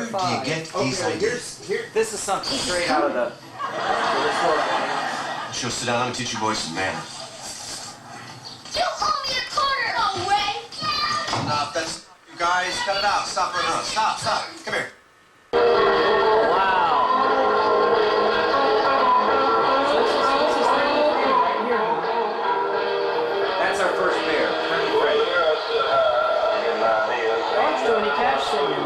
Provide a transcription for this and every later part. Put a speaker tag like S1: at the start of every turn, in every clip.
S1: 5.
S2: Do you get these ideas?
S3: This is something straight out of the
S2: She'll sit down. Let me teach you boys some manners.
S4: You owe me a quarter, no way!
S2: Enough. That's... You guys, cut it out. Stop running around. Stop. Come here.
S1: Wow.
S3: That's our first bear.
S1: Watch Tony Cash singing.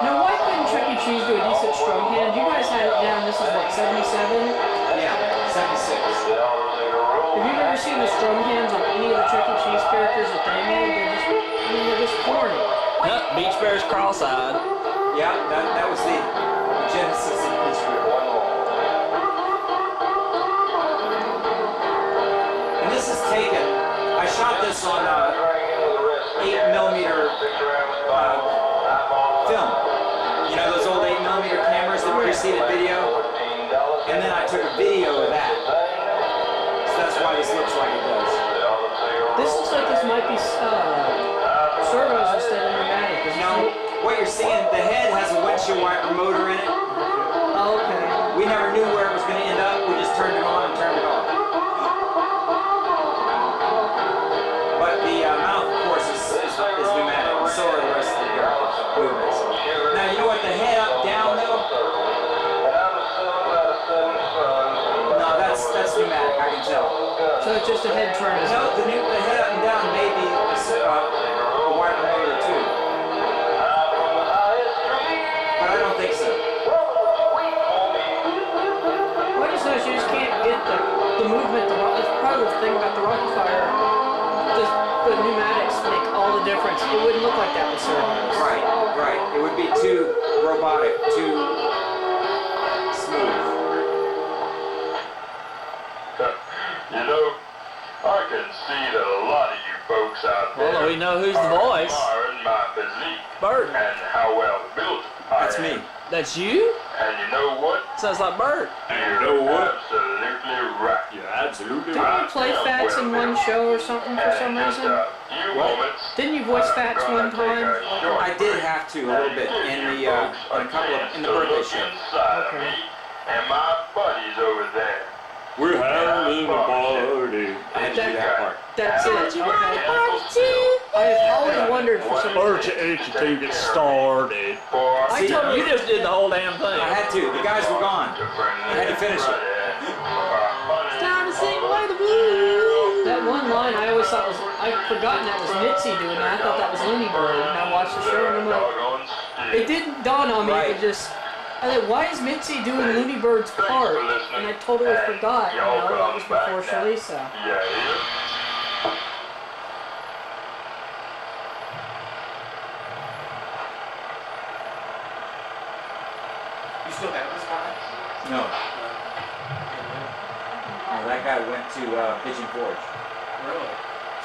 S1: Now, why couldn't Chuck E. Cheese do a decent strum hand? You guys had it down. This is what, 77?
S3: Yeah, 76.
S1: Have you ever seen the strum hands on any of the Chuck E. Cheese characters that they made? They're just corny.
S5: Nope, Beach Bear's cross-eyed.
S3: Yeah, that was the genesis of this group. And this is taken. I shot this on 8mm film. You know those old 8mm cameras that preceded video? And then I took a video of that. So that's why this looks like it does.
S1: This looks like this might be servos instead of pneumatic.
S3: Now, what you're seeing, the head has a windshield wiper motor in it.
S1: Oh, okay.
S3: We never knew where it was going to end up. We just turned it on and turned it off. But the mouth, of course, is pneumatic. So are the rest of the movements. Now, you know what the head up, down, though? No, that's pneumatic, I can tell.
S1: So it's just a head turn.
S3: No, the head up and down may be a wiper motor, too. But I don't think so.
S1: Well, I just noticed you just can't get the movement. That's part of the thing about the Rockefeller. The pneumatics make all the difference. It wouldn't look like that with servos.
S3: Right. It would be too robotic, too smooth.
S6: You know, I can see that a lot of you folks out there
S5: Well, we know who's the voice.
S6: admiring my physique
S5: Bert.
S6: and how well built I
S3: That's
S6: am.
S3: me.
S5: That's you?
S6: And you know what?
S5: Sounds like Bert.
S6: You're absolutely right.
S2: You're absolutely
S1: Didn't you play Fats in one show or something for some reason? Didn't you voice Fats one time?
S3: I did have to a little bit in the birthday show.
S1: Okay.
S6: And my buddies over there.
S2: We're having a party.
S3: I had to do that part.
S1: That's it. Okay. I've always wondered for some reason.
S2: to get started.
S1: I told
S5: You just did the whole damn thing.
S3: I had to. The guys were gone. I had to finish it.
S1: It's time to sing away the blues. That one line I always thought was, I'd forgotten that was Mitzi doing that. I thought that was Looney Bird. And I watched the show and I'm like, it didn't dawn on me.
S3: Right.
S1: It just, I thought, why is Mitzi doing Looney Bird's part? And I totally forgot. You know, that was before Shalisa.
S6: Yeah.
S3: You still have this guy? No. No, that guy went to Pigeon Forge.
S7: Really?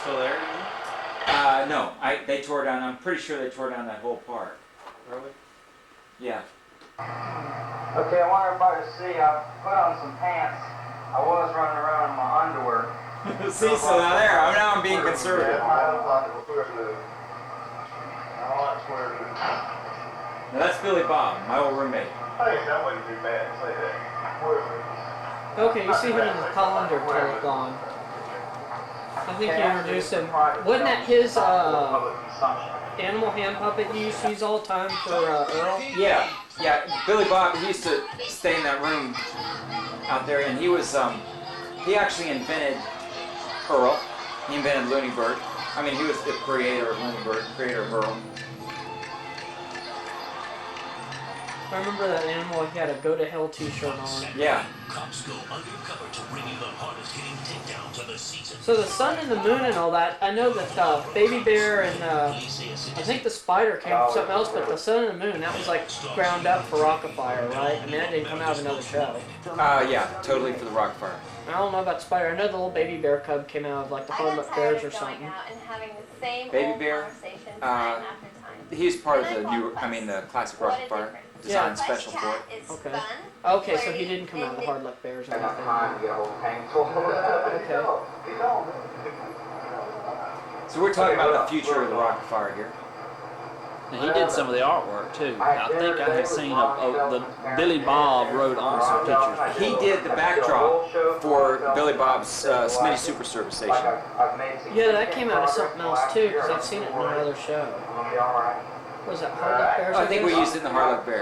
S7: Still there?
S3: No. They tore down. I'm pretty sure they tore down that whole park.
S7: Really?
S3: Yeah.
S8: Okay, I want everybody to see I put on some pants. I was running around in my underwear.
S3: See, so now there. Now I'm being conservative. Now that's Billy Bob, my old roommate.
S6: Hey, that wouldn't be bad. Say that.
S1: Okay, you see him in the colander Telegon. I think you introduced him. Wasn't that his animal hand puppet you used to use all the time for Earl?
S3: Yeah. Billy Bob, he used to stay in that room out there, and he was, he actually invented Earl. He invented Looney Bird. I mean, he was the creator of Looney Bird, creator of Earl.
S1: I remember that animal, he had a Go to Hell t-shirt on.
S3: Yeah.
S9: Cops go undercover to bring you the hardest hitting takedowns of the season.
S1: So the sun and the moon and all that, I know that Baby Bear and I think the Spider came from something else, but the sun and the moon, that was like ground up for Rockafire, right? I mean, that didn't come out of another show.
S3: Yeah, totally for the Rockfire.
S1: I don't know about Spider. I know the little Baby Bear cub came out of like the Hardluck Bears or something.
S3: Baby Bear, he's part of the the classic Rockfire. Designed special for it.
S1: Okay. Okay, so he didn't come out of the Hardluck Bears or anything. Okay.
S3: So we're talking about the future of the Rockfire here.
S5: And he did some of the artwork too. I think I have seen the Billy Bob wrote on some pictures.
S3: He did the backdrop for Billy Bob's Smitty Super Service Station.
S1: Yeah, that came out of something else too, because I've seen it in another show. Was that Harlock Bears?
S3: I think we used it in the Harlock Bears.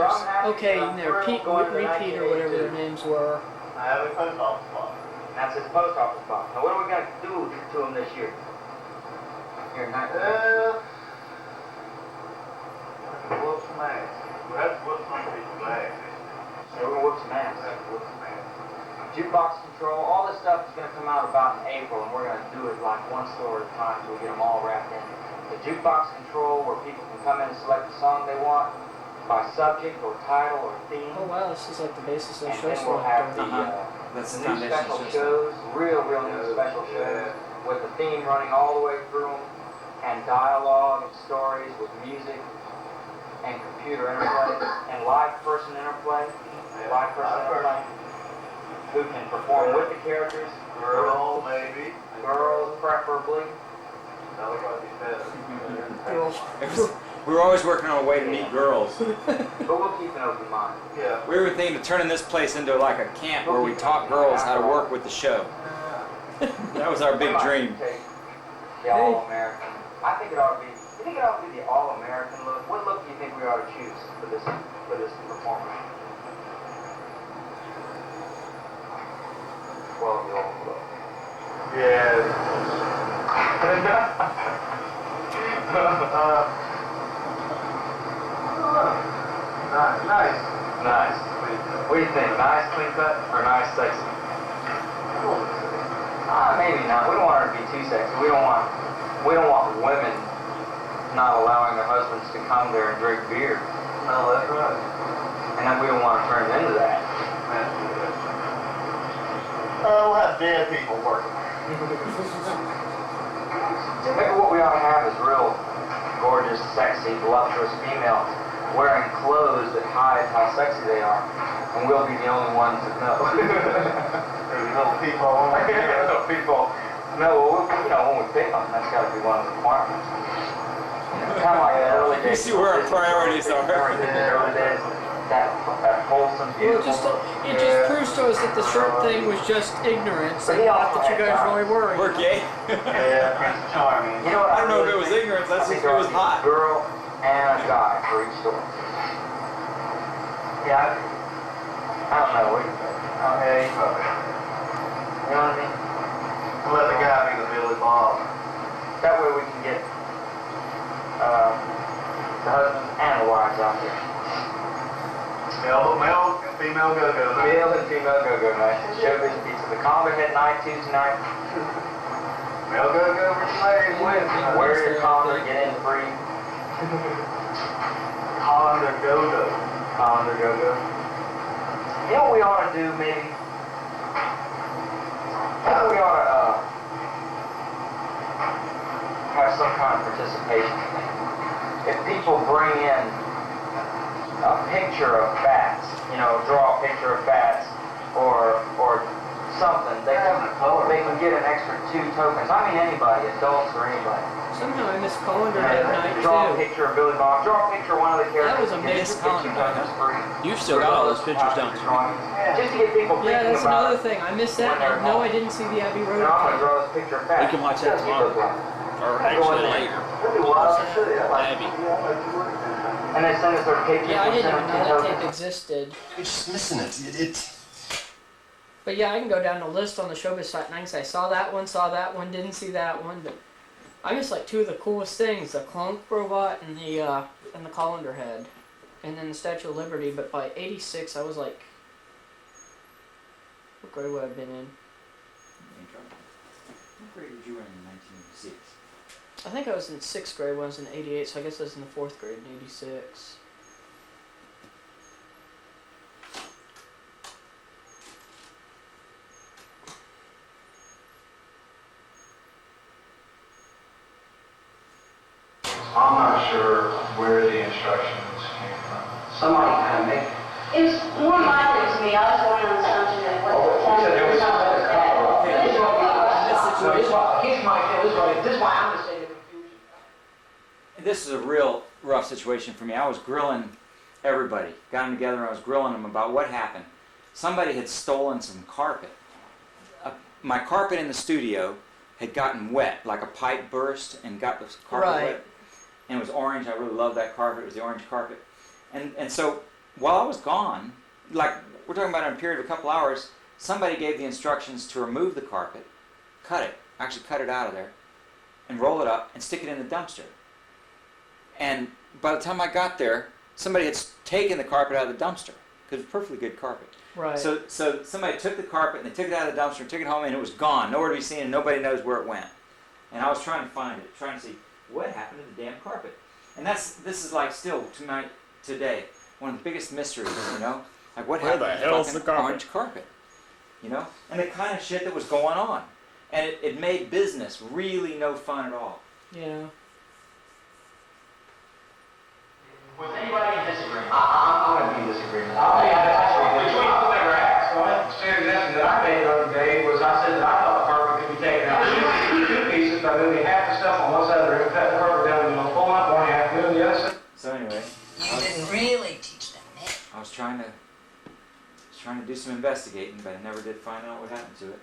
S1: Okay, and they're repeat or whatever their names were.
S8: I have a post office box. That's his post office box. Now what are we going to do to him this year? Here, whoop some ass.
S6: We have to whoop some people's ass.
S8: Yeah, we're gonna whoop some ass. Jukebox control, all this stuff is gonna come out about in April, and we're gonna do it like one store at a time so we get them all wrapped in. The jukebox control, where people can come in and select the song they want by subject or title or theme.
S1: Oh wow, this is like the basis of the
S8: And
S1: show.
S8: then we'll have the
S3: That's the
S8: new
S3: foundation
S8: special
S3: system.
S8: shows, real new special shows with the theme running all the way through them, and dialogue and stories with music and computer interplay and live person interplay. Who can perform with the characters?
S6: Girl, maybe.
S8: Girls, preferably.
S1: Girls.
S3: We were always working on a way to meet girls.
S8: But we'll keep an open mind.
S6: Yeah.
S3: We were thinking of turning this place into like a camp where we taught girls how to work with the show. That was our big dream.
S8: The All-American. I think it ought to be. You think it ought to be the All-American look? What look do you think we ought to choose for this performance? Well, the old look.
S6: Yeah.
S8: Nice. What do you think? Nice, clean cut, or nice, sexy? Maybe not. We don't want her to be too sexy. We don't want women not allowing their husbands to come there and drink beer.
S6: No, that's right.
S8: And then we don't want to turn it into that.
S6: We'll have dead people working.
S8: Maybe what we ought to have is real gorgeous, sexy, voluptuous females wearing clothes that hide how sexy they are. And we'll be the only ones that know.
S6: Little people.
S8: Little people. No, when we pick them, that's got to be one of the requirements. Kind of like the early days.
S3: You see where our priorities are.
S8: Early days, that wholesome,
S1: Well,
S8: beautiful.
S1: it just proves to us that the shirt thing was just ignorance, and not that you guys really worried.
S3: We're gay.
S8: Yeah, Prince Charming. You know what?
S3: I don't know if it was ignorance, that's just it was hot.
S8: A girl and a guy for each story. Yeah, I don't know. What do you think?
S6: Okay.
S8: You know what I mean?
S6: Let the guy be the Billy Bob.
S8: That way we can get the husbands and the wives out there.
S6: Male and female go-go night.
S8: Male and female go-go night. Showbiz pizza. The Convict at night, Tuesday night.
S6: Male go-go versus ladies Wednesday.
S8: Wear your condom, get in free.
S6: Honda go-go.
S8: Calendar go-go. You know what we ought to do, maybe? We ought to have some kind of participation thing. If people bring in a picture of bats, draw a picture of bats, or something, they can get an extra 2 tokens. I mean anybody, adults or anybody.
S1: Somehow I missed Colander that night
S8: Draw a
S1: too.
S8: picture of Billy Bob. Draw a picture of one of the characters.
S1: That was a
S8: Get
S1: major
S8: picture tokens free.
S5: You've still got all those pictures, don't you?
S8: Just to get people
S1: Yeah,
S8: thinking
S1: that's
S8: about
S1: another
S8: it.
S1: thing. I missed that. No, I didn't see the Abbey Road.
S8: I'm going to draw this picture of bats.
S5: We can watch that tomorrow. Or actually later. Abby.
S8: And they send us their pictures.
S1: Yeah, I didn't even know that tape
S8: tokens.
S1: existed.
S2: You're just missing it.
S1: But yeah, I can go down the list on the Showbiz site and I can say, saw that one, didn't see that one. But I missed like 2 of the coolest things, the Clunk robot and the colander head. And then the Statue of Liberty. But by 86, I was like, what grade would I have been in?
S3: What grade did you in 1986?
S1: I think I was in 6th grade when I was in 88, so I guess I was in the 4th grade in 86.
S6: I'm not sure where the instructions came from.
S8: Somebody kind of make.
S4: It was more mild to me. I was going on something that wasn't
S8: This is why I'm in a state of confusion.
S3: this is a real rough situation for me. I was grilling everybody, got them together, and I was grilling them about what happened. Somebody had stolen some carpet. My carpet in the studio had gotten wet, like a pipe burst and got the carpet wet. And it was orange. I really loved that carpet. It was the orange carpet. And so while I was gone, like we're talking about in a period of a couple hours, somebody gave the instructions to remove the carpet, cut it out of there, and roll it up and stick it in the dumpster. And by the time I got there, somebody had taken the carpet out of the dumpster because it was perfectly good carpet.
S1: Right.
S3: So somebody took the carpet and they took it out of the dumpster and took it home and it was gone, nowhere to be seen, and nobody knows where it went. And I was trying to find it, trying to see what happened to the damn carpet. And this is like still today, one of the biggest mysteries, you know? Like what happened to the fucking orange carpet? You know? And the kind of shit that was going on. And it made business really no fun at all.
S1: Yeah.
S8: Was anybody in disagreement? I'm going to be in disagreement. Between whoever asked. The suggestion that I made the other day was I said that I thought the carpet could be taken out in two pieces by moving half the stuff on one side of the room, cut the carpet down, and pull out one half, moving the other side.
S3: So anyway,
S4: You didn't really teach them that.
S3: I was trying to do some investigating, but I never did find out what happened to it.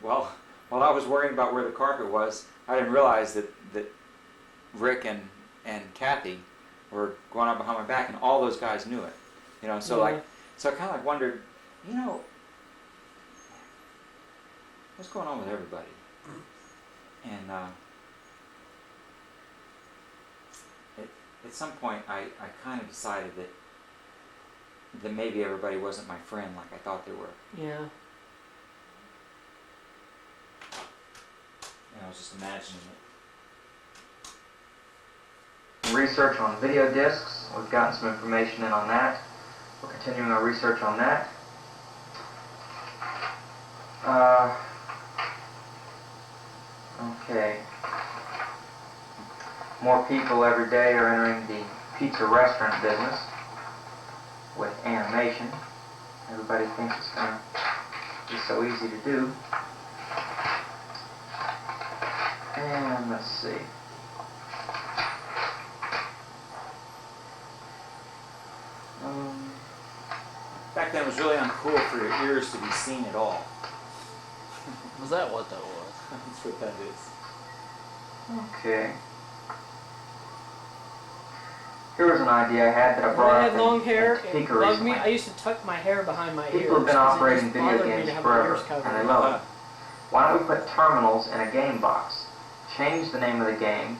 S3: Well, while I was worrying about where the carpet was, I didn't realize that Rick and Kathy were going on behind my back, and all those guys knew it. You know, so I kind of like wondered, you know, what's going on with everybody? And at some point, I kind of decided that maybe everybody wasn't my friend like I thought they were.
S1: Yeah.
S3: And I was just imagining it.
S8: Research on video discs. We've gotten some information in on that. We're continuing our research on that. Okay. More people every day are entering the pizza restaurant business with animation. Everybody thinks it's going to be so easy to do. And let's see.
S3: Back then it was really uncool for your ears to be seen at all.
S5: Was that what that was?
S3: That's what that is.
S8: Okay. Here was an idea I had that I
S1: When
S8: brought
S1: I
S8: up
S1: had long hair,
S8: in
S1: it
S8: Topeka
S1: bugged me.
S8: recently.
S1: I used to tuck my hair behind my ears.
S8: People have been
S1: 'cause
S8: operating
S1: it just
S8: video
S1: bothered me
S8: games
S1: to have my
S8: forever,
S1: ears covered.
S8: and they love it. Why don't we put terminals in a game box, change the name of the game,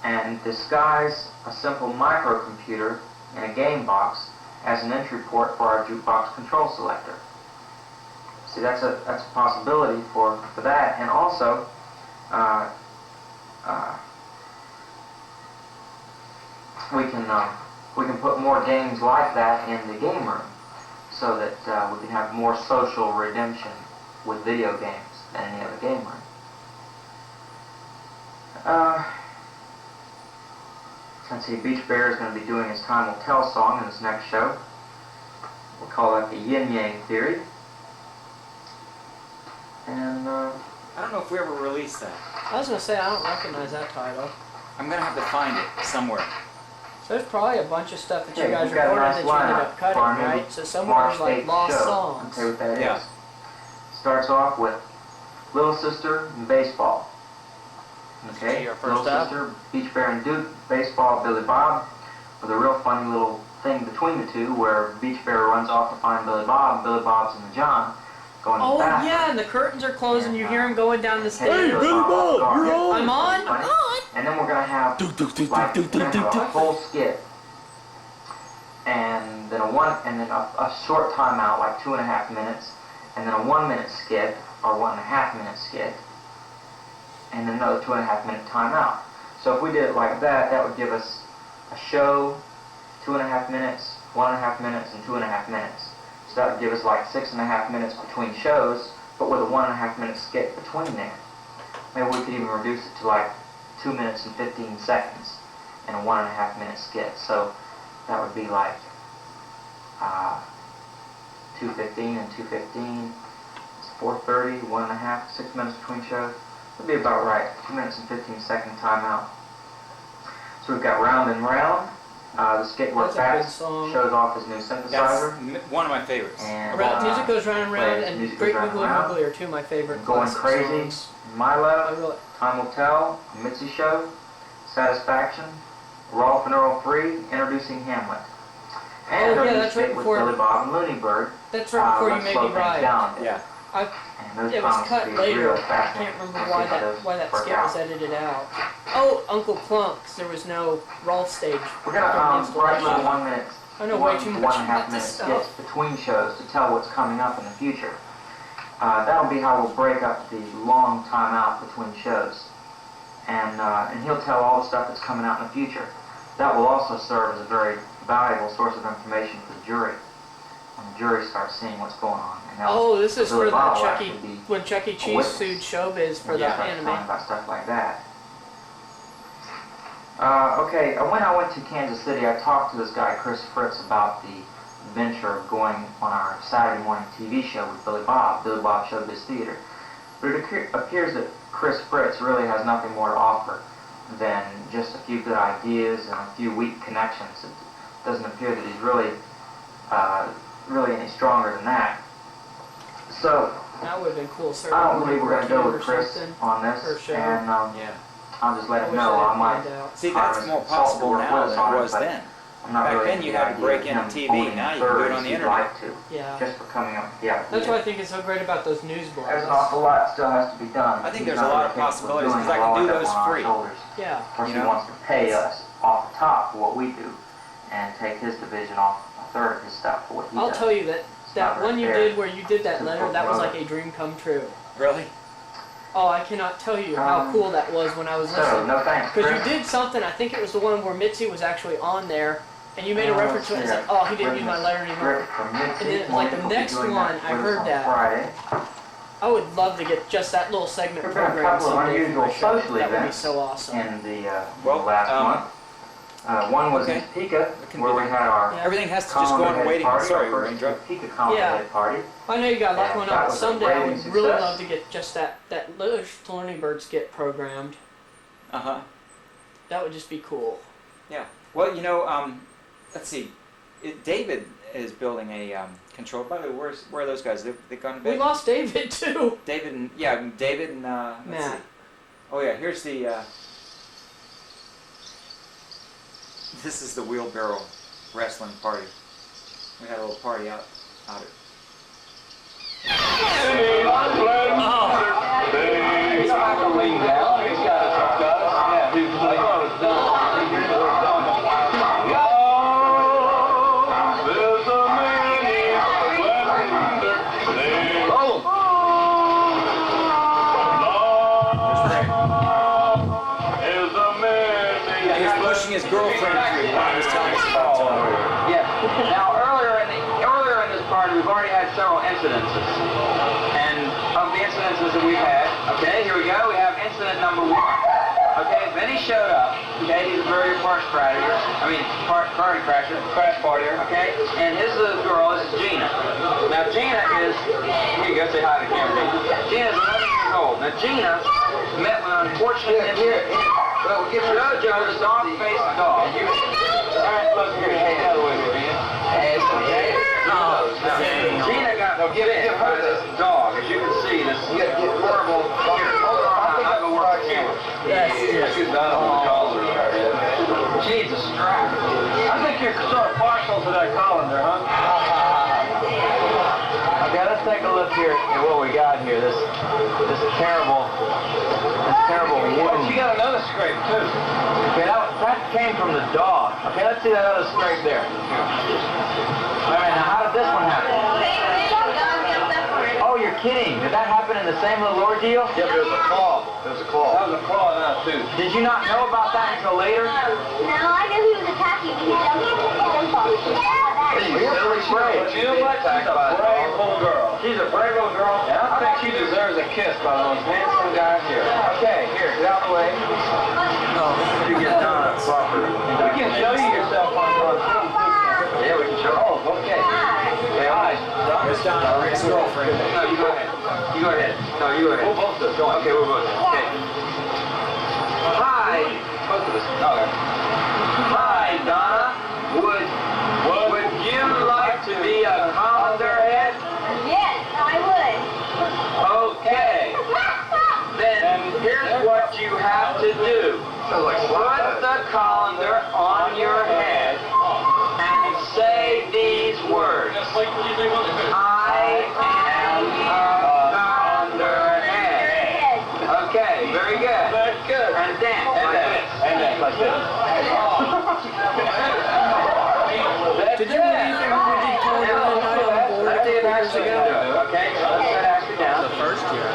S8: and disguise a simple microcomputer in a game box as an entry port for our jukebox control selector. See, that's a possibility for that, and also we can put more games like that in the game room, so that we can have more social redemption with video games than any other game room. Let's see, Beach Bear is going to be doing his Time Will Tell song in his next show. We'll call that the Yin Yang Theory. And
S3: I don't know if we ever released that.
S1: I was going to say, I don't recognize that title.
S3: I'm going to have to find it somewhere.
S1: So there's probably a bunch of stuff that you
S8: okay,
S1: guys
S8: we've got a
S1: recorded
S8: nice
S1: that you ended
S8: lineup
S1: up
S8: for
S1: cutting,
S8: our new
S1: right? So somewhere
S8: March
S1: there's like
S8: 8th
S1: lost
S8: show.
S1: songs.
S8: Okay, what that
S3: Yeah.
S8: is. Starts off with Little Sister and Baseball. Okay,
S5: Your first
S8: Little
S5: album?
S8: Sister, Beach Bear and Duke, Baseball, Billy Bob, with a real funny little thing between the two where Beach Bear runs off to find Billy Bob, and Billy Bob's in the John, going
S1: Oh,
S8: to the bathroom.
S1: yeah, and the curtains are closed and you hear him going down the
S8: Hey,
S1: stairs.
S8: Billy Bob,
S5: you're on.
S1: I'm on?
S8: Funny.
S1: I'm on!
S8: And then we're going to have like, we're gonna have a whole skit. And then a short timeout, like 2.5 minutes, and then a 1 minute skit, or 1.5 minute skit, and then another 2.5 minute timeout. So if we did it like that, that would give us a show, 2.5 minutes, 1.5 minutes, and 2.5 minutes. So that would give us like 6.5 minutes between shows, but with a 1.5 minute skit between there. Maybe we could even reduce it to like 2 minutes and 15 seconds and a 1.5 minute skit. So that would be like 2:15 and 2:15. It's 4:30, 1.5, 6 minutes between shows. It'll be about right. 2 minutes and 15-second timeout. So we've got Round and Round. The Skateboard
S1: That's a good
S8: Fast
S1: song.
S8: shows off his new
S3: That's
S8: synthesizer.
S3: one of my favorites.
S8: And
S1: Music goes round and round,
S8: plays
S1: and
S8: Music
S1: Great
S8: Goes Round
S1: Wiggly
S8: and Round.
S1: Wiggly are two of my favorite
S8: Going
S1: classic
S8: Crazy,
S1: songs.
S8: My
S1: I
S8: Love,
S1: really,
S8: Time Will Tell, Mitzi Show, Satisfaction, Rolf and Earl Free, Introducing Hamlet. And
S1: Oh, yeah,
S8: a new
S1: that's right
S8: skit with
S1: before-
S8: Billy Bob and Looney Bird.
S1: that's right before You
S8: Let's
S1: Made
S8: Slow
S1: Me
S8: Things
S1: Ride.
S8: Down a bit.
S3: Yeah.
S8: And those
S1: It was
S8: promise
S1: cut
S8: to be
S1: later.
S8: real
S1: I
S8: fascinating.
S1: can't remember
S8: Let's
S1: why
S8: see how
S1: that
S8: those
S1: why that
S8: work
S1: skit was
S8: out.
S1: edited out. Oh, Uncle Plunk, 'cause there was no Rolf stage.
S8: We're gonna write about 1 minute,
S1: I know
S8: one
S1: way too
S8: to
S1: much
S8: 1.5
S1: about
S8: minute
S1: this
S8: skits
S1: stuff.
S8: between shows to tell what's coming up in the future. That'll be how we'll break up the long time out between shows. And he'll tell all the stuff that's coming out in the future. That will also serve as a very valuable source of information for the jury. When the jury starts seeing what's going on. And they'll-
S1: Oh, this is
S8: Billy
S1: for the
S8: Bob will
S1: Chuck
S8: actually
S1: E.
S8: be
S1: when Chuck E.
S8: a
S1: Cheese
S8: witness
S1: sued Showbiz for
S8: when
S1: the
S8: he starts talking
S1: anime.
S8: about stuff like that. Okay, when I went to Kansas City, I talked to this guy, Chris Fritz, about the venture of going on our Saturday morning TV show with Billy Bob Showbiz Theater. But it appears that Chris Fritz really has nothing more to offer than just a few good ideas and a few weak connections. It doesn't appear that he's really any stronger than that. So,
S1: That would have been cool, sir.
S8: I don't believe we're going to go with Chris
S1: something.
S8: on
S1: Or
S8: this,
S1: show.
S8: and
S3: Yeah.
S8: I'll just let
S1: I
S8: him
S1: wish
S8: know.
S1: I
S8: I
S1: didn't
S8: might
S1: find out.
S3: See,
S8: hire
S3: that's
S8: Mr.
S3: more
S8: Salt to
S3: possible
S8: work
S3: now
S8: with us
S3: than
S8: on
S3: it
S8: it,
S3: was
S8: but
S3: then.
S8: I'm not
S3: Back
S8: really
S3: then
S8: into
S3: you
S8: the
S3: had to
S8: idea
S3: break
S8: of
S3: into
S8: him
S3: TV,
S8: owning
S3: now you can
S8: third
S3: do it on
S8: if
S3: the
S8: he'd
S3: internet.
S8: like to,
S1: Yeah.
S8: just for coming up with the idea.
S1: That's what I think is so great about those news blogs.
S8: There's an awful lot still has to be done.
S3: I think
S8: He's
S3: there's
S8: not
S3: a lot
S8: really
S3: of
S8: capable
S3: possibilities,
S8: doing
S3: 'cause I
S8: it
S3: can
S8: all
S3: do
S8: up
S3: those
S8: on our
S3: free.
S8: shoulders.
S1: Yeah.
S8: Of course,
S3: You
S8: he
S3: know?
S8: wants to pay us off the top for what we do, and take his division off a third of his stuff for what he
S1: I'll
S8: does.
S1: tell you that
S8: not
S1: one you
S8: fair.
S1: did where you did that letter, that was like a dream come true.
S3: Really?
S1: Oh, I cannot tell you how cool that was when I was
S8: So,
S1: listening.
S8: no thanks,
S1: Because you
S8: Chris.
S1: did something, I think it was the one where Mitzi was actually on there, and you made a reference to it, and
S8: let's
S1: it's
S8: see.
S1: like, oh, he didn't use my letter anymore.
S8: Script from Mitzi.
S1: And then it was like the
S8: Monique will be
S1: next
S8: doing
S1: one,
S8: that
S1: I
S8: with us
S1: heard
S8: on
S1: that.
S8: Friday.
S1: I would love to get just that little segment
S8: There've been a
S1: programmed
S8: couple of
S1: someday for
S8: unusual
S1: my show.
S8: social
S1: That would be
S8: events
S1: so awesome.
S8: in the
S3: Well,
S8: last month. One was
S3: okay.
S8: in Topeka,
S3: can
S8: where
S3: be
S8: we
S3: done.
S8: had our
S1: Yeah.
S3: Everything has to just go on
S8: Common
S3: waiting.
S8: Party,
S3: Sorry,
S8: our first
S3: Raindrop.
S8: Topeka Common
S3: Yeah.
S8: Head Party.
S1: I know you got a lot
S8: And
S1: going
S8: that
S1: on, but
S8: was a
S1: someday I
S8: raving
S1: would really
S8: success.
S1: love to get just that little Learning Bird skit programmed.
S3: Uh-huh.
S1: That would just be cool.
S3: Yeah. Well, you know, let's see. David is building a control. By the way, where are those guys? They've gone to bed?
S1: We lost David too.
S3: David and let's see.
S1: Matt.
S3: Oh yeah, here's the this is the Wheelbarrow wrestling party. We had a little party out at
S10: He's got the wing down. He's got a yeah, who's like, oh,
S6: There's a many
S3: He's pushing his girlfriend through while he was telling us about
S10: yeah. Now earlier in this party, we've already had several incidences, and of the incidences that we've had, okay, here we go. We have incident number 1. Okay, Benny showed up. Okay, he's a very party crasher. Party crasher, crash partier. Okay, and his little girl is Gina. Now Gina is here you go. Say hi to the camera. Gina is 11 years old. Now Gina met with an unfortunate incident. Well, we'll give her a dog-faced dog. All right, look here. Hey, out of the way, man. Gina got bit by this dog, as you can see. This horrible. Here, hold on. I'm gonna work the camera. She's done with the collar. She needs a strap. I think you're sort of partial to that colander, huh? Okay, let's take a look here at what we got here. This terrible wound. She got another scrape too. Okay, that came from the dog. Okay, let's see that other scrape there. All right, now how did this one happen? Oh, you're kidding. Did that happen in the same little ordeal?
S6: Yep, it was a claw. It was a claw.
S10: That was a claw in that too. Did you not know about that until later?
S4: No, I knew he was attacking me. He jumped
S10: You're pretty brave. You know what? She's a brave little girl. She's a brave little girl? Yeah, I think she deserves a kiss by the most handsome guy here. Okay, here, get out of the way. You get done proper. We can show you yourself on film. Yeah, we can show. Oh, okay. Okay, all right.
S3: Here's Donna, Rick's girlfriend.
S10: No, you go ahead. You go ahead. No, you go ahead. We'll both do it. Okay, we'll both. Okay. what you have to do. Put the colander on your head and say these words. I am a thunderhead. Okay, very good. Good. And dance like this. And dance like this.
S1: Did you read anything when we did Colin night on the board a couple years ago?
S10: Okay, so let's set Ashley down.
S5: The first year.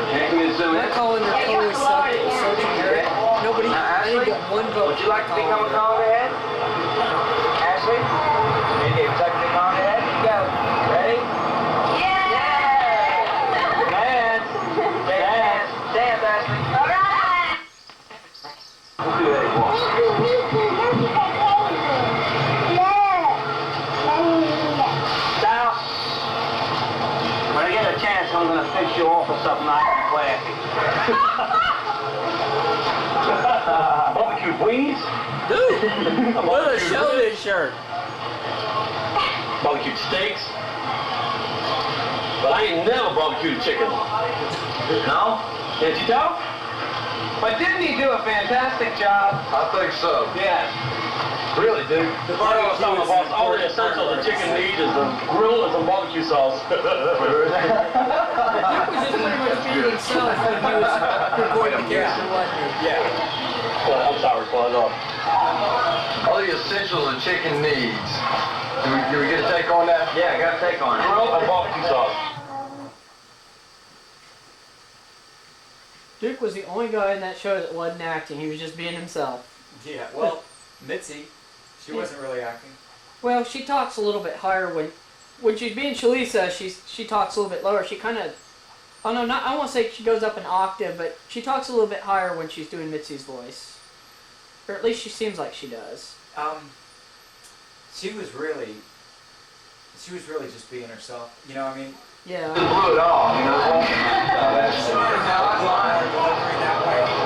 S1: That Colin totally sucked. It was so generic. Nobody, I didn't get one vote.
S10: Would you like to become a colander head? Ashley? Would you like to become a head? Go. Ready? Yeah! Dance! Dance! Dance, Ashley!
S4: Alright!
S10: Let's do that once. Stop! When I get a chance, I'm going to fix you all for something nice and classy. Barbecue wings?
S5: Dude, what a show this shirt.
S6: Barbecued steaks. But I ain't never barbecued chicken.
S10: No?
S6: Can't you tell?
S10: But didn't he do a fantastic job?
S6: I think so.
S10: Yes.
S6: Really, dude. The barbecue sauce, all the essentials the chicken needs is a grill and some barbecue sauce.
S1: He was just pretty much being himself when he was recording the character, wasn't he?
S6: Yeah. Well, I'm sorry, Claude.
S2: All the essentials a chicken needs. Do we get a take on that?
S10: Yeah, I got to take on it.
S6: Grill and barbecue sauce.
S1: Duke was the only guy in that show that wasn't acting. He was just being himself.
S3: Yeah, well, Mitzi, she wasn't really acting.
S1: Well, she talks a little bit higher when she's being Shalisa. She talks a little bit lower. She kind of, oh no, not I won't say she goes up an octave, but she talks a little bit higher when she's doing Mitzi's voice, or at least she seems like she does.
S3: She was really just being herself. You know, I mean.
S1: Yeah.
S10: Blew it all, you know.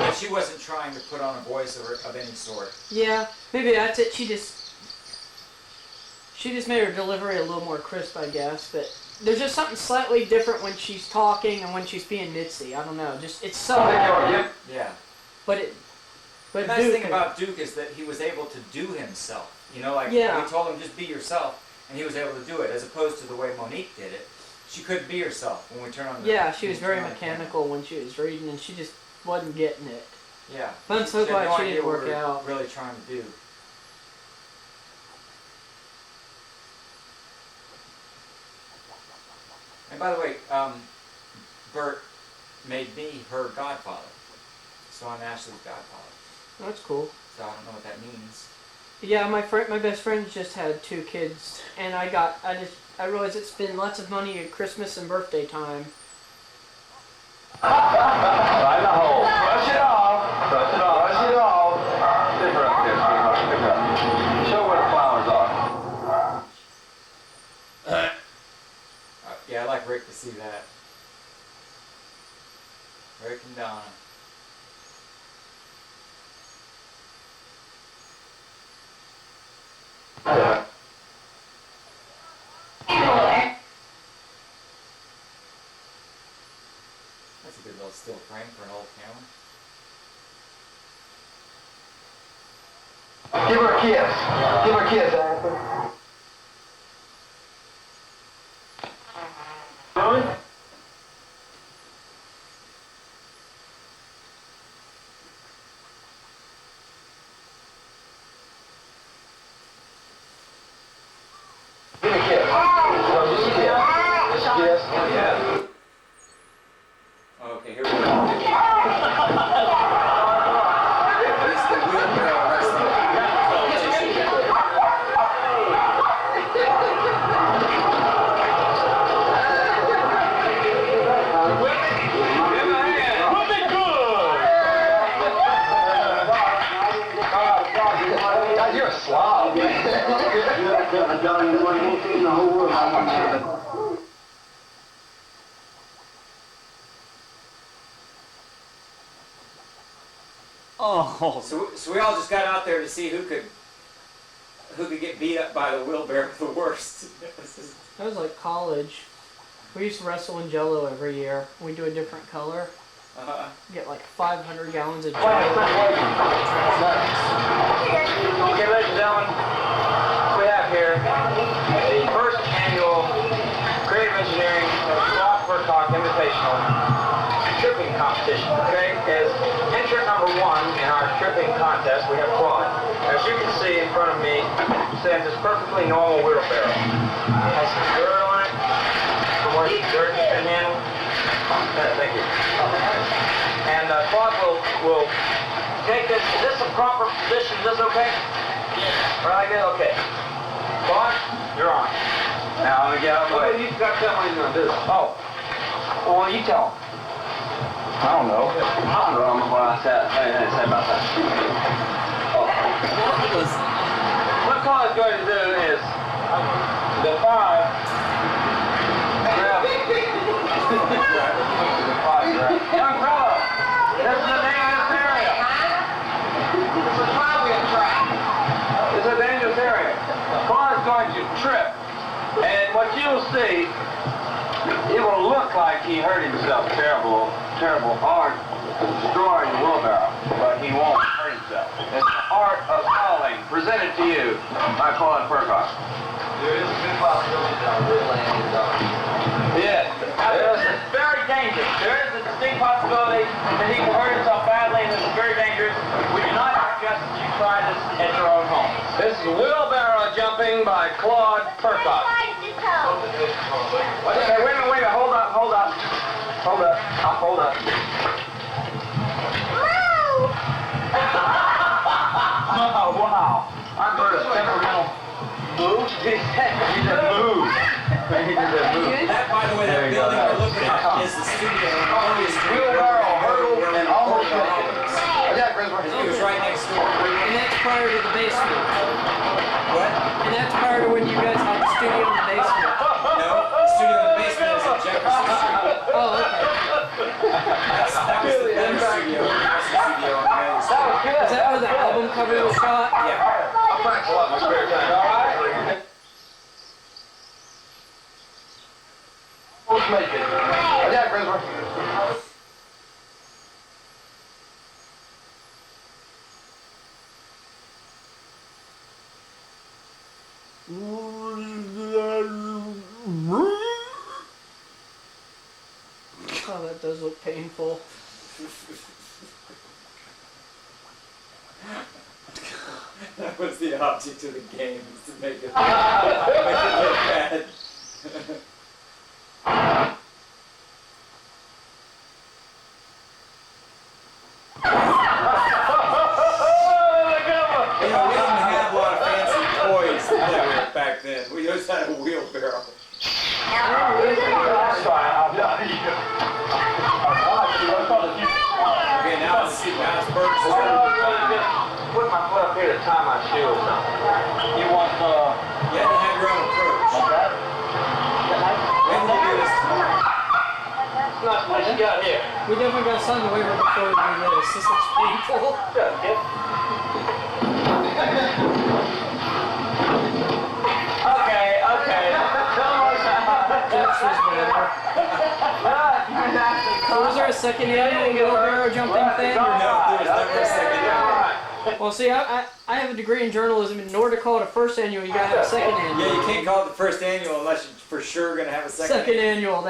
S3: But she wasn't trying to put on a voice of any sort.
S1: Yeah, maybe that's it. She just made her delivery a little more crisp, I guess. But there's just something slightly different when she's talking and when she's being Mitzi. I don't know. Just it's so.
S3: Yeah.
S1: But
S3: the nice
S1: Duke,
S3: thing about Duke is that he was able to do himself. You know, like
S1: yeah.
S3: we told him just be yourself, and he was able to do it, as opposed to the way Monique did it. She couldn't be herself when we turned on the.
S1: Yeah, she was very mechanical when she was reading, and she just wasn't getting it.
S3: Yeah.
S1: But I'm so
S3: She had
S1: glad
S3: no
S1: she
S3: idea
S1: didn't
S3: what
S1: work
S3: we were
S1: out.
S3: really trying to do. And by the way, Bert made me her godfather, so I'm Ashley's godfather.
S1: That's cool.
S3: So I don't know what that means.
S1: Yeah, my best friend just had 2 kids, and I realized it's been lots of money at Christmas and birthday time.
S10: Right in the hole. Brush it off. Brush it off. Brush it off. Stick her up there, sweetheart. Stick her up. Show where the flowers are.
S3: Yeah, I'd like Rick to see that. Rick and Donna. That's a good little still frame for an old camera.
S2: Give her a kiss. Give her a kiss, Ashley. Give me a kiss. No, just a kiss. Just a kiss. Yeah.
S3: Okay, here we go. It's the wheelbarrow wrestling competition.
S2: God, you're a slob.
S5: Oh,
S3: So we all just got out there to see who could get beat up by the wheelbarrow the worst.
S1: That was like college. We used to wrestle in Jello every year. We do a different color. Get like 500 gallons of
S10: Okay,
S1: jelly.
S10: ladies and gentlemen, we have here the first annual Creative Engineering Claude Percock Invitational tripping competition. Okay, as entrant number 1 in our tripping contest, we have Claude. As you can see in front of me, stands this perfectly normal wheelbarrow. It has some dirt on it, from where the dirt has been handled. Thank you. And Claude will take this. Is this a proper position? Is this okay? Yes. Right, good. Okay. Claude, you're on. Now let me get out of the way. You've got to tell him what he's going to do. Oh. Well, you tell him. I don't know. I don't know what I said about that. Oh. What Claude is going to do is define. Young fellow, this is a dangerous area. This is probably a trap. This is a dangerous area. Claude is going to trip, and what you'll see, it will look like he hurt himself terrible hard destroying the wheelbarrow, but he won't hurt himself. It's the art of falling, presented to you by Claude Percock. There is a good possibility that I will land his arm. Yes. This is very dangerous. There is a distinct possibility that he will hurt himself badly, and this is very dangerous. We do not suggest that you try this at your own home. This is wheelbarrow jumping by Claude Percock. Okay, wait a minute, hold up. Oh, wow. I'm sort of temperamental. Move? He said move.
S3: That, by the way, that building we're looking at is the studio.
S10: Wheelbarrow, hurdle, and almost
S3: It was right next door.
S1: And that's prior to the basement.
S3: What?
S1: And that's prior to when you guys had the studio in the basement.
S3: No, the studio in the basement is at Jefferson Street.
S1: Oh, okay.
S3: That was the better studio. That's the studio on the other side.
S1: Is that where the album cover was shot?
S3: Yeah.
S10: I'll practice a lot in my spare time. All right? Let's make it. Yeah, Griswold.
S1: Oh, that does look painful.
S3: That was the object of the game, is to make it look bad. You know, we didn't have a lot of fancy toys back then. We just had a wheelbarrow.
S10: That's fine. I'll tell you.
S3: Okay, now it's Ferguson.
S10: Put my foot up here to tie my shoe or something. You want
S3: You had to have your own approach. When did you do this tomorrow?
S10: Not what you got here.
S1: We definitely got to sign the waiver before we do this. This looks painful.
S10: Good, kid. Okay.
S1: Jeff's was better. So was there a second annual wheelbarrow jumping thing?
S3: No, there was never a second annual.
S1: Well, see, I have a degree in journalism, and in order to call it a first annual, you gotta have a second annual.
S3: Yeah, you can't call it the first annual unless you're for sure going to have a second
S1: annual.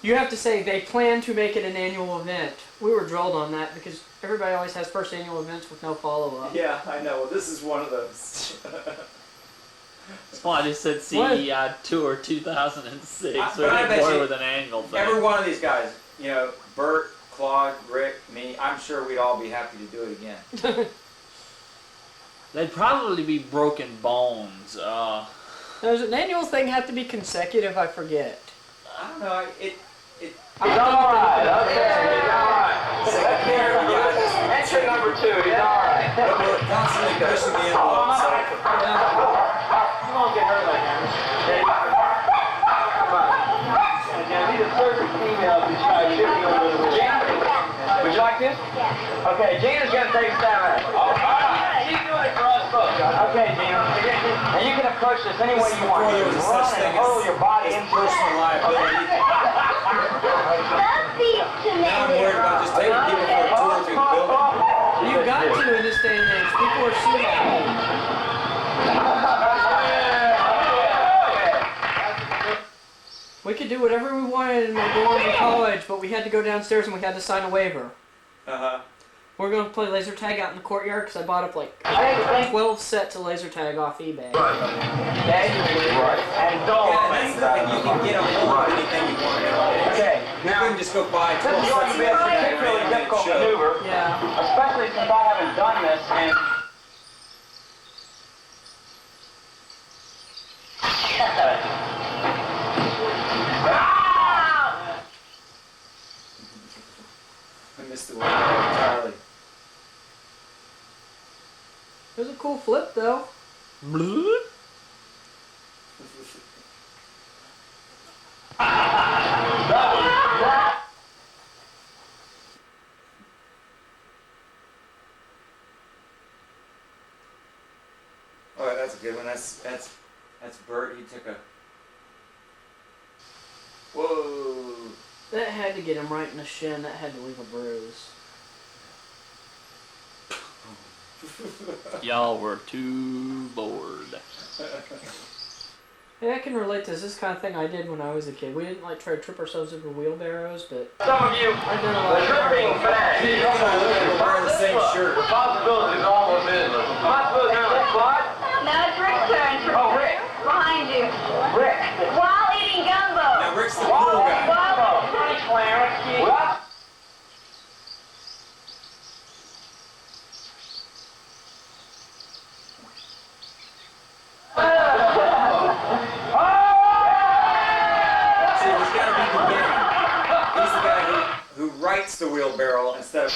S1: You have to say they plan to make it an annual event. We were drilled on that because everybody always has first annual events with no follow-up.
S3: Yeah, I know. Well, this is one of those.
S5: That's why I just said CEI Tour 2006.
S3: But I bet
S5: Boy
S3: you
S5: with an angle thing.
S3: every one of these guys, you know, Bert, Claude, Rick, me, I'm sure we'd all be happy to do it again.
S5: They'd probably be broken bones.
S1: Does an annual thing have to be consecutive? I forget.
S3: I don't know.
S10: It's alright, okay, it's alright. Entry number 2, he's alright.
S3: But we're constantly pushing the envelope, so.
S10: You won't get hurt like that. Okay? Come on. I need a certain female to try shifting over the wheel. Gina, would you like this? Okay, Gina's gonna take a stab at it. Alright, she's doing it for us
S8: Okay, Damon. And you can approach this any way you want.
S3: Before there
S8: You
S3: was
S8: can run
S3: such thing
S8: and hurl your body
S3: as
S8: into
S3: personal liability. Now I'm worried about just taking people for a tour through the building.
S1: You got to in this day and age. People are suicidal. We could do whatever we wanted in my dorm in college, but we had to go downstairs and we had to sign a waiver. We're going to play laser tag out in the courtyard because I bought up like 12 sets of laser tag off eBay.
S8: Okay? Right. And don't
S3: That's the thing, you can get a hold of anything you want.
S8: Okay,
S3: You couldn't just go buy 12
S8: this is going
S3: sets
S8: to
S3: of
S8: be a
S3: laser tag
S8: particularly
S3: and make
S8: difficult
S3: it show.
S8: maneuver,
S1: Yeah.
S8: especially since I haven't done this in...
S3: I missed the one entirely.
S1: It was a cool flip though.
S3: Oh, that's a good one. That's Bert. He took a. Whoa.
S1: That had to get him right in the shin. That had to leave a bruise.
S5: Y'all were too bored.
S1: Hey, I can relate to this. This kind of thing I did when I was a kid. We didn't like try to trip ourselves over wheelbarrows, but
S8: Some of you,
S1: I did a lot
S8: the
S1: of
S8: tripping fanatic.
S3: You're wearing the same shirt.
S2: Responsibility is almost endless.
S8: Responsibility is Claude?
S4: No, it's Rick's turn.
S8: Oh, Rick.
S4: Behind you.
S8: Rick.
S4: While eating gumbo.
S3: Now Rick's the cool guy.
S8: What?
S3: See, there's got to be the beginning. He's the guy who writes the wheelbarrow instead of.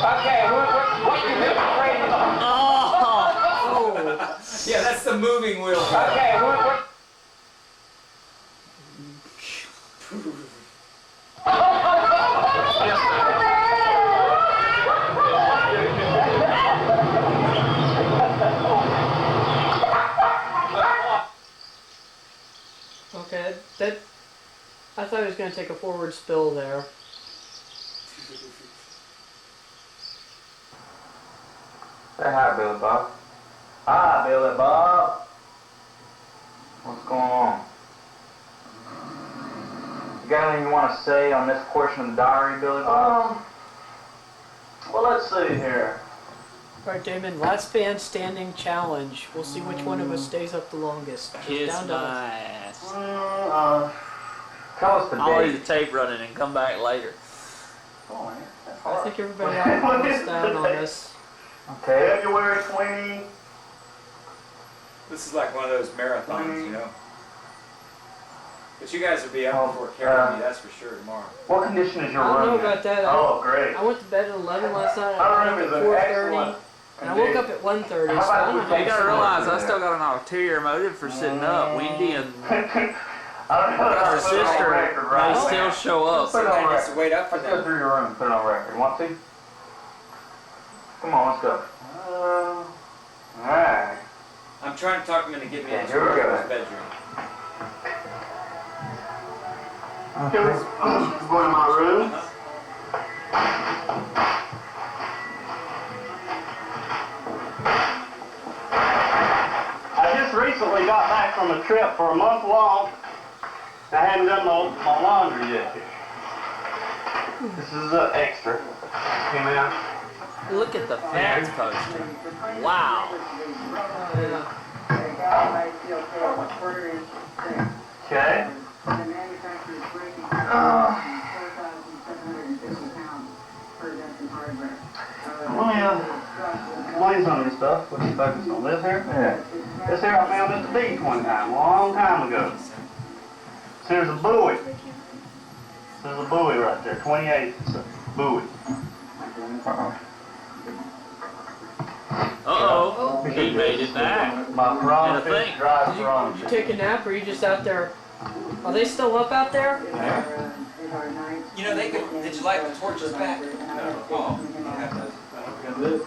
S8: Okay, what you do afraid of?
S1: Oh!
S3: Yeah, that's the moving wheelbarrow.
S8: Okay, what?
S1: Okay, that. I thought he was going to take a forward spill there.
S8: Say hi, Billy Bob. Hi, Billy Bob. What's going on? You got anything you want to say on this portion of the diary, Billy Bob?
S11: Well, let's see here.
S1: Alright, Damon, last band standing challenge. We'll see which one of us stays up the longest. Just
S5: Kiss
S1: down to
S5: my ass.
S8: Tell us the
S5: I'll leave
S8: date.
S5: the tape running and come back later.
S11: Oh, man, that's
S1: I
S11: hard.
S1: think everybody else down on this.
S8: Okay.
S11: February 20.
S3: This is like one of those marathons, you know. But you guys will be up before carrying me, that's for sure, tomorrow.
S8: What condition is your
S1: I don't
S8: room
S1: know
S8: in?
S1: about that.
S11: Oh, great.
S1: I went to bed at 11 last night.
S11: Our
S1: I
S11: room
S1: woke
S11: is
S1: up
S11: an
S1: at 4:30.
S11: excellent
S1: And I woke up at 1:30, so I don't know
S5: You
S1: how
S5: gotta realize I still got an ulterior motive for sitting up. Wendy and
S11: I don't know if
S5: her
S11: I put it on
S5: sister
S11: record
S5: may
S11: right
S5: still
S11: now.
S5: show up.
S8: Put it on
S3: Somebody needs to
S8: record.
S3: wait up for
S8: Let's go
S3: them.
S8: through your room. Put it on record. Want to? Come on, let's go.
S11: Alright.
S3: I'm trying to talk him into giving me
S8: Yeah,
S3: his
S8: here we go.
S3: bedroom.
S11: Okay, let's go in my room. I just recently got back from a trip for a month long. I hadn't done my laundry yet. This is an extra. Came out.
S5: Look at the fans poster. Wow.
S11: Okay. Explain some of this stuff. What you focus on? This here?
S8: Yeah.
S11: This here I found at the beach one time, a long time ago. So there's a buoy. There's a buoy right there, 28. It's a buoy.
S5: Uh-oh. He made it back.
S11: My
S5: And a
S11: prawn
S5: thing.
S11: fish, dry
S1: Did
S11: prawn
S1: you
S11: fish.
S1: take a nap or are you just out there? Are they still up out there?
S3: You know, they could. Did you light the torches back? No. Oh, you have those.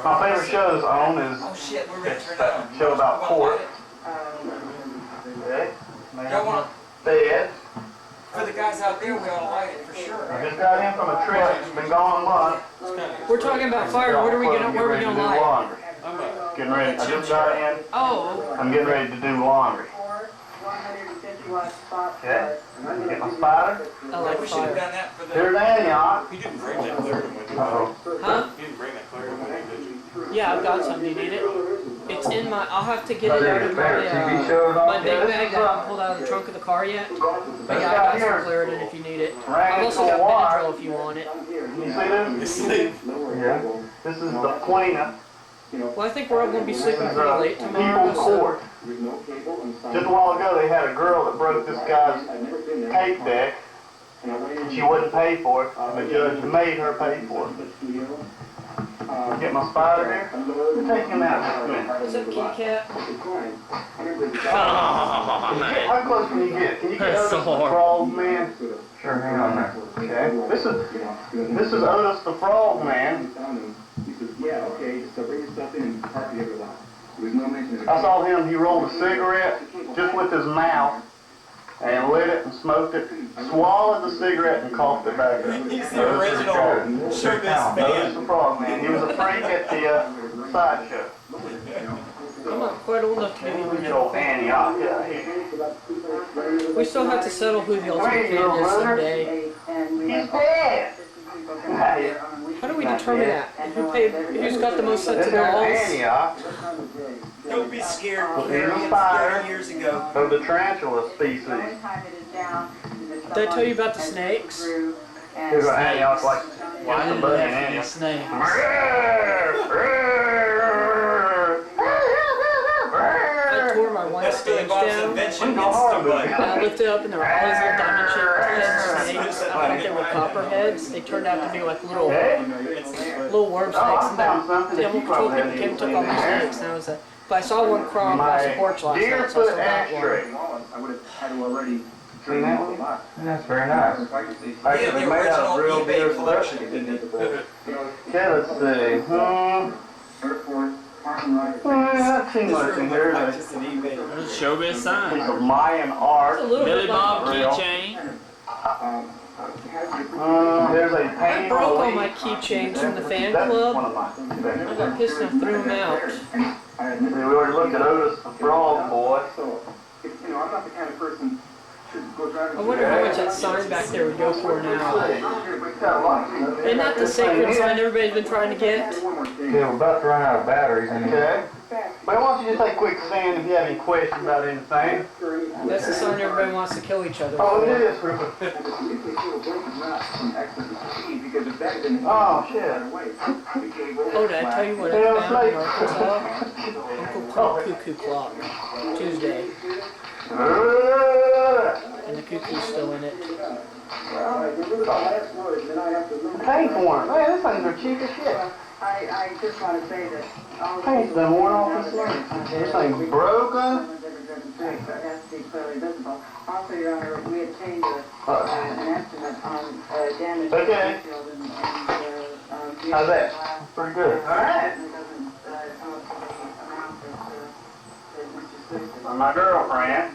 S11: My favorite shows on is
S3: Oh shit, we're ready to turn it on.
S11: a show about court. Okay.
S3: Y'all want
S11: Bed.
S3: for the guys out there? We ought to light it for sure.
S11: I just got in from a trip. It's been gone a month.
S1: We're talking about fire. What are we gonna? Where are we gonna light?
S11: Laundry. Getting ready. I just got in.
S1: Oh.
S11: I'm getting ready to do laundry. Okay. Get my spider.
S1: I like
S3: We should have
S11: Oh,
S1: fire.
S3: done that for the.
S11: Here's Antioch.
S7: You didn't bring that clear to me.
S11: Uh-oh.
S1: Huh?
S7: You didn't bring that clear to me, did you?
S1: Yeah, I've got some. Do you need it? It's in my. I'll have to get
S2: Are
S1: it
S2: there
S1: out of
S2: favorite TV
S1: my
S2: shows on
S1: big
S2: there?
S1: bag that I haven't pulled out of the trunk of the car yet. But yeah, I got some Claritin if you need it. I've also got Benadryl if you want it.
S11: You see this? Yeah. This is the Plana.
S1: Well, I think we're all gonna be sleeping pretty late tomorrow.
S11: People's
S1: So
S11: Court. Just a while ago, they had a girl that broke this guy's tape deck, and she wouldn't pay for it. The judge made her pay for it. Get my spider here. Take him out just a minute.
S1: what's up, kitty cat?
S5: Oh, man.
S11: How close can you get? Can you get
S5: That's
S11: Otis
S5: so
S11: the
S5: hard.
S11: Frog Man?
S2: Sure, hang on there.
S11: Okay. This is Otis the Frog Man. I saw him, he rolled a cigarette just with his mouth and lit it and smoked it, swallowed the cigarette and coughed it back up.
S3: He's the original showbiz
S11: Otis
S3: fan.
S11: the Frog Man. He was a freak at the sideshow.
S1: I'm not quite old enough to get
S11: Good
S1: even.
S11: old Antioch. Yeah.
S1: We still have to settle who the ultimate fan is someday.
S11: He's dead.
S1: How do we determine that? Who's got the most sets
S11: This
S1: of
S11: is
S1: dolls?
S11: Antioch
S3: Don't be scared.
S11: Here's a spider
S3: 30 years ago.
S11: of the tarantula species.
S1: Did I tell you about the snakes?
S11: Here's what Antioch like.
S5: Why
S11: Just a
S5: did
S11: bug
S5: it
S11: in
S5: have to be
S11: Antioch.
S5: snakes?
S1: I tore my white
S3: That's Billy
S1: stage
S3: Bob's
S1: down.
S3: invention.
S11: Go hard,
S3: Insta-bud.
S1: And I looked it up and there were all these little diamond-shaped snakes. I thought they were copperheads. They turned out to be like little worm snakes.
S11: I
S1: And
S11: found something
S1: the
S11: that you
S1: animal control
S11: probably
S1: people came
S11: haven't
S1: and took
S11: even
S1: all my
S11: seen.
S1: snakes. And I was like, but I saw one crawl across the porch last
S11: Deer
S1: night, so I
S11: foot
S1: still got one.
S11: ashtray. Seen that one?
S2: That's very nice.
S3: He had
S11: Actually,
S3: the
S11: made out of
S3: original
S11: real deer
S3: eBay collection,
S11: stuff.
S3: didn't he?
S11: Okay, let's see. Not too much in here. There's
S3: Just an eBay.
S5: There's a showbiz
S11: a piece
S5: sign.
S11: of Mayan
S1: It's
S11: art.
S1: a little
S5: Billy
S1: bit
S5: Bob
S1: like
S11: Real.
S5: keychain.
S11: There's a
S1: I
S11: painting
S1: broke
S11: of a
S1: all
S11: leaf.
S1: my keychains from the fan
S11: That's one
S1: club.
S11: of mine.
S1: I got pissed and I threw them out.
S11: We already looked at Otis the Frog Boy.
S1: I wonder how much that sign back there would go for now.
S11: Isn't
S1: Isn't that the sacred sign everybody's been trying to get?
S2: Okay, we're about to run out of batteries in here.
S11: Okay. Well, why don't you just take a quick stand if you have any questions about anything?
S1: That's the sign everybody wants to kill each other
S11: Oh, it
S1: for.
S11: is. Oh, shit.
S1: Oh, did I tell you what I found in Arkansas? Uncle Clock Cuckoo Clock. Tuesday. And the cuckoo's still in it.
S11: Paint form. Man, this thing's are cheap as shit.
S12: I just want to say that all
S11: Paint's been worn off this thing. This thing's broken.
S12: it has to be clearly visible. Also, Your Honor, we obtained an estimate on damage to
S11: Okay.
S12: the field and
S11: How's that? Pretty good. All right.
S12: It doesn't come up to the amount that Mr. Swift
S11: My girlfriend.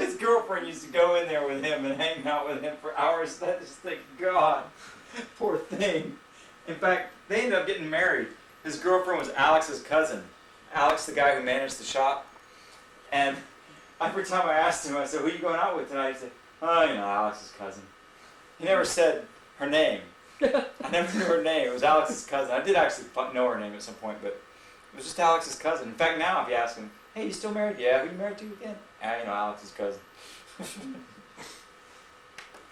S3: His girlfriend used to go in there with him and hang out with him for hours. I just think, God, poor thing. In fact, they ended up getting married. His girlfriend was Alex's cousin. Alex, the guy who managed the shop. And every time I asked him, I said, who are you going out with tonight? He said, oh, you know, Alex's cousin. He never said her name. I never knew her name. It was Alex's cousin. I did actually know her name at some point, but it was just Alex's cousin. In fact, now if you ask him, hey, you still married? Yeah, who you married to again? Ah, you know, Alex's cousin.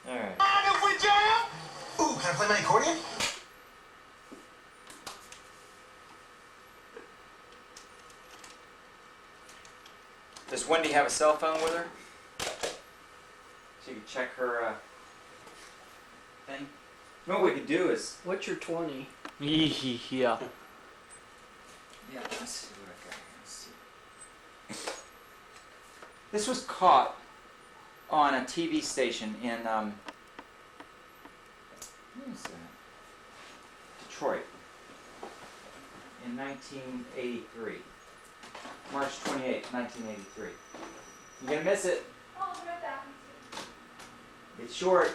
S3: Alright.
S9: If we jam? Ooh, can I play my accordion?
S3: Does Wendy have a cell phone with her? So you can check her thing? You know what we could do is...
S1: What's your 20?
S5: Yeah.
S3: Yeah, let's see what I got here. Let's see. This was caught on a TV station in where is that? Detroit in 1983. March 28, 1983. You're gonna miss it. It's short.